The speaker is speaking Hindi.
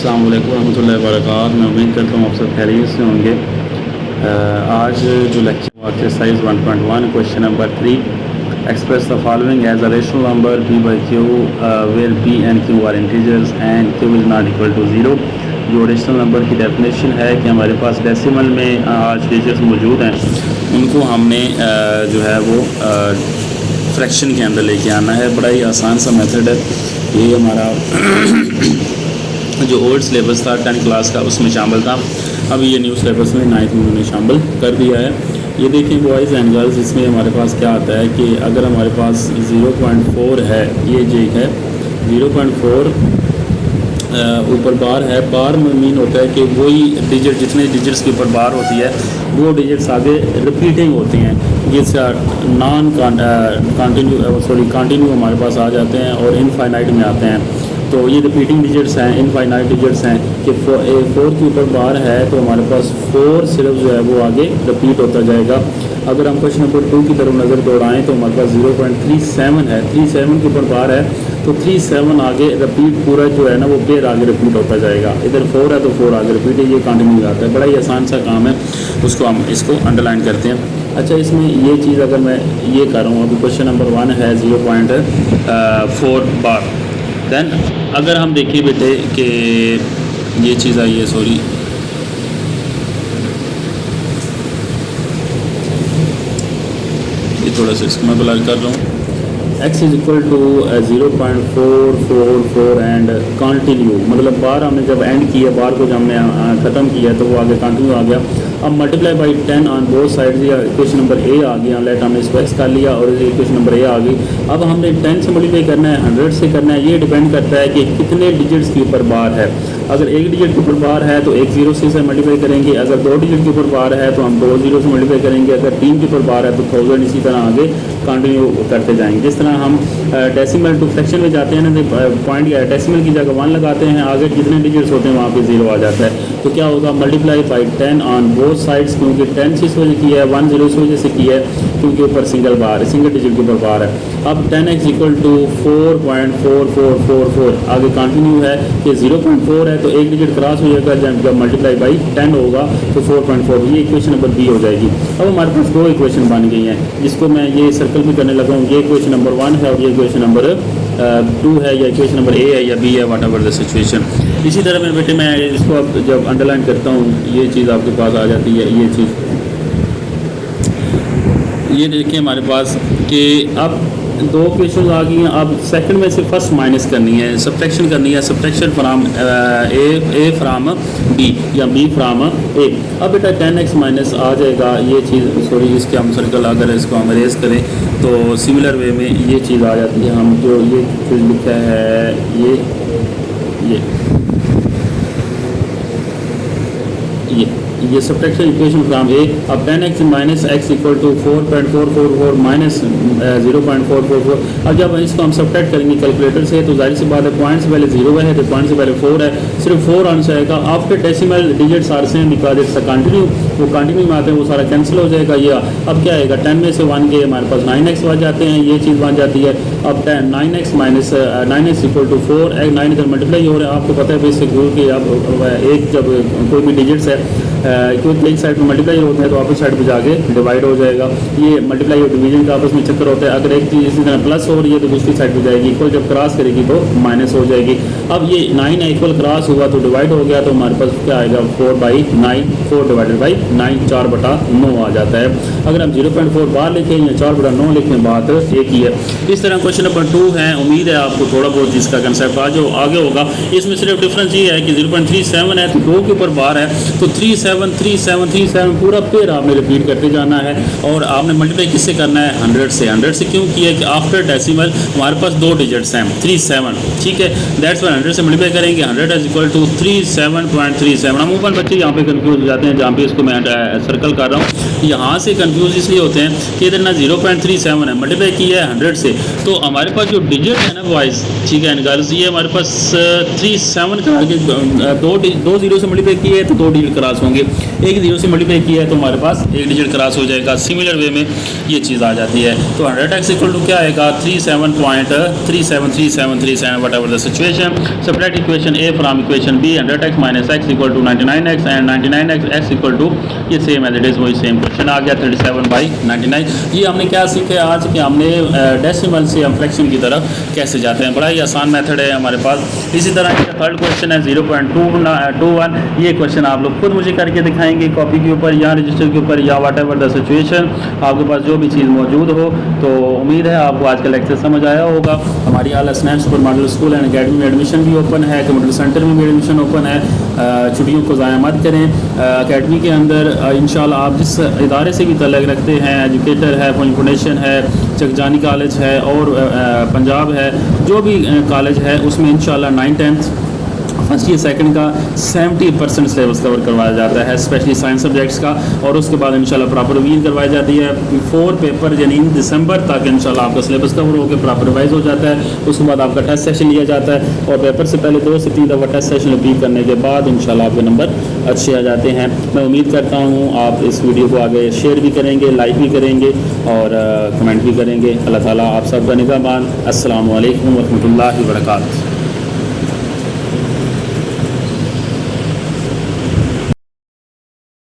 अस्सलाम वालेकुम रहमतुल्लाहि व बरकातहू। मैं उम्मीद करता हूँ आप सब खैरियत से होंगे। आज जो लेक्चर हुआ exercise 1.1 question number 3, express the following as a rational number p by q where p and q are integers and q is not equal to 0। जो रेशनल नंबर की डेफिनेशन है कि हमारे पास डेसिमल में आज टीचर्स मौजूद हैं, उनको हमने जो है वो फ्रैक्शन के अंदर लेके आना है। बड़ा ही आसान सा मेथड है ये। हमारा जो ओल्ड सिलेबस था 10 क्लास का उसमें शामिल था, अब ये न्यू सिलेबस में 9th में उन्होंने शामिल कर दिया है। ये देखें बॉयज़ एंड गर्ल्स, इसमें हमारे पास क्या आता है कि अगर हमारे पास 0.4 है, ये जो है 0.4 ऊपर बार है। बार में मीन होता है कि वही डिजिट, जितने डिजिट्स के ऊपर बार होती है वो डिजिट्स आगे रिपीटिंग होती हैं। ये नॉन कंटिन्यू हमारे पास आ जाते हैं और इनफाइनाइट में आते हैं। तो ये रिपीटिंग डिजिट्स हैं, इनफाइनाइट डिजिट्स हैं कि 4 के ऊपर बार है तो हमारे पास 4 सिर्फ जो है वो आगे रिपीट होता जाएगा। अगर हम क्वेश्चन नंबर 2 की तरफ नज़र दौड़ाएं तो हमारे पास 0.37 है, 37 के ऊपर बार है तो 37 आगे रिपीट पूरा जो है ना वो पेयर आगे रिपीट होता जाएगा। इधर 4 है तो 4 आगे रिपीट है, ये कंटिन्यू आता है। बड़ा ही आसान सा काम है, उसको हम इसको अंडरलाइन करते हैं। अच्छा, इसमें ये चीज़ अगर मैं ये कर रहा हूँ, अभी क्वेश्चन नंबर 1 है 0.4 बार। दैन अगर हम देखिए बेटे कि ये चीज़ आई है, सॉरी ये थोड़ा सा इसको मैं ब्लर कर रहा हूँ। x is equal to 0.444 and continue, मतलब बार हमने जब एंड किया, बार को जब हमने ख़त्म किया तो वो आगे कंटिन्यू आ गया। अब multiply by 10 on both sides, या इक्वेशन नंबर ए आ गया। लेट हमने इसको एक्स कर लिया और इक्वेशन नंबर ए आ गई। अब हमने 10 से मल्टीप्लाई करना है, 100 से करना है। ये डिपेंड करता है कि कितने डिजिट्स के ऊपर बार है। अगर एक डिजिट के ऊपर बार है तो 1 0 से मल्टीप्लाई करेंगे। अगर 2 डिजिट के ऊपर बार है तो हम 2 0 से मल्टीप्लाई करेंगे। अगर 3 के ऊपर बार है तो 1000, इसी तरह आगे कंटिन्यू करते जाएंगे। जिस तरह हम डेसिमल टू फ्रैक्शन में जाते हैं ना, पॉइंट या डेसिमल की जगह 1 लगाते हैं, आगे जितने डिजिट्स होते हैं वहाँ पे 0 आ जाता है। तो क्या होगा, multiply by 10 on both sides, क्योंकि 10 से इस वजह की है, 1 0 इस वजह से की है क्योंकि ऊपर सिंगल बार, सिंगल डिजिट के ऊपर बार है। अब 10x इक्वल टू 4.4444 आगे कंटिन्यू है कि 0.4 है तो एक डिजिट क्रॉस हो जाएगा। जब मल्टीप्लाई बाई 10 होगा तो 4.4, ये इक्वेशन नंबर बी हो जाएगी। अब हमारे पास 2 इक्वेशन बन गई हैं, जिसको मैं ये सर्कल भी करने लगा हूँ। ये इक्वेशन नंबर 1 है और ये इक्वेशन नंबर 2 है, या इक्वेशन नंबर ए है या बी है, वट एवर द सिचुएशन। इसी तरह मेरे बेटे मैं इसको अब जब अंडरलाइन करता हूँ ये चीज़ आपके पास आ जाती है। ये चीज़ ये देखिए हमारे पास कि अब 2 क्वेश्चन आ गई हैं। अब सेकंड में से फर्स्ट माइनस करनी है, सब्ट्रैक्शन करनी है। Subtraction from A from B या बी फ्राम ए। अब बेटा 10x माइनस आ जाएगा, ये चीज़ सॉरी इसके हम सर्कल अगर इसको हम रेज करें तो सिमिलर वे में ये चीज़ आ जाती है। हम जो ये चीज़ लिखा है ये सब्ट्रैक्शन इक्वेशन फ्राम ए। अब 10x minus x equal to 4.444 minus 0.444। अब जब इसको हम सब्ट्रैक्ट करेंगे कैलकुलेटर से तो जाहिर सी बात है पॉइंट से पहले 0 है तो पॉइंट से पहले 4 है, सिर्फ 4 आंसर आएगा। After decimal digits are same because it's a continue, वो कंटिन्यू में आते हैं, वो सारा कैंसिल हो जाएगा। ये अब क्या आएगा, 10 में से 1 के हमारे पास 9x बच जाते हैं, ये चीज़ बन जाती है। अब 9x minus 9x equal to 4, 9 इधर मल्टीप्लाई हो रहा है। आपको पता है बेसिक रूल कि अब एक जब कोई भी डिजिट्स है क्योंकि एक साइड में मल्टीप्लाई होता है तो अपोजिट साइड पे जाके डिवाइड हो जाएगा। ये मल्टीप्लाई और डिवीजन का आपस में चक्कर होता है। अगर एक चीज़ इसी तरह प्लस हो रही है तो दूसरी साइड पे जाएगी, इक्वल जब क्रॉस करेगी तो माइनस हो जाएगी। अब ये 9 इक्वल क्रॉस हुआ तो डिवाइड हो गया, तो हमारे पास क्या आएगा 4/9, 4 डिवाइडेड बाई 9, 4/9 आ जाता है। अगर हम 0.4 बार लिखें या 4/9 लिखें, बात एक ही है। इस तरह क्वेश्चन नंबर 2 है। उम्मीद है आपको थोड़ा बहुत इसका कंसेप्ट आज आगे होगा। इसमें सिर्फ डिफरेंस ये है कि 0.37 है तो 2 के ऊपर बार है तो 37 पूरा पेयर आपने रिपीट करते जाना है। और आपने मल्टीप्लाई किससे करना है, 100 से। 100 से क्यों किया कि आफ्टर डेसिमल हमारे पास 2 डिजिट्स हैं, 37, ठीक है। दैट्स व्हाई 100 से मल्टीप्लाई करेंगे, 100 इज इक्वल टू 37.37। हम ऊपर बच्चे यहाँ पे कंफ्यूज हो जाते हैं, जहाँ पे इसको मैं सर्कल कर रहा हूँ। यहाँ से कंफ्यूज इसलिए होते हैं कि इधर ना 0.37 है, मल्टीप्लाई किया है 100 से, तो हमारे पास जो डिजिट है ना बॉयज़, ठीक है, गर्ल्स, ये हमारे पास 37 का आगे 2 0 से मल्टीप्लाई किए तो 2 डिजिट क्रॉस होंगे। एक 0 से मल्टीप्लाई किया है तो हमारे पास एक डिजिट क्रॉस हो जाएगा। सिमिलर वे में ये चीज़ आ जाती है। तो 100x इक्वल टू क्या आएगा 37.3737337 whatever the situation. Subtract equation A from equation B 100x minus x equal to 99x and 99x equal to ये सेम एज इट इज़ वही सेम क्वेश्चन आ गया 37/99। ये हमने क्या सीखे आज कि हमने डेसिमल से हम फ्रैक्शन की तरफ कैसे जाते हैं। बड़ा ही आसान मेथड है हमारे पास। इसी तरह इसका थर्ड क्वेश्चन है 0.221। ये क्वेश्चन आप लोग खुद मुझे करके दिखाएंगे कॉपी के ऊपर या रजिस्टर के ऊपर या वट एवर द सिचुएशन आपके पास जो भी चीज़ मौजूद हो। तो उम्मीद है आपको आज का लेक्चर समझ आया होगा। हमारी Al Hasnain super model school and academy में एडमिशन भी ओपन है, कंप्यूटर सेंटर में भी एडमिशन ओपन है। छुट्टियों को ज़ाया मत करें। अकेडमी के अंदर इंशाल्लाह आप जिस इदारे से भी तल्लुक़ रखते हैं, एजुकेटर है, फाउंडेशन है, चकजानी कॉलेज है और पंजाब है, जो भी कॉलेज है उसमें इंशाल्लाह 9th 10th first year second का 70% सिलेबस कवर करवाया जाता है, स्पेशली साइंस सब्जेक्ट्स का। और उसके बाद इंशाल्लाह प्रॉपर रिवीजन करवाई जाती है 4 पेपर यानी दिसंबर तक इंशाल्लाह आपका सिलेबस कवर होकर प्रॉपर रिवाइज हो जाता है। उसके बाद आपका टेस्ट सेशन लिया जाता है और पेपर से पहले 2 से 3 दफ़ा टेस्ट सेशन रिपीट करने के बाद इंशाल्लाह आपके नंबर अच्छे आ जाते हैं। मैं उम्मीद करता हूँ आप इस वीडियो को आगे शेयर भी करेंगे, लाइक भी करेंगे और कमेंट भी करेंगे। अल्लाह ताला आप सब का निगहबान। अस्सलामु अलैकुम व रहमतुल्लाहि व बरकातहू।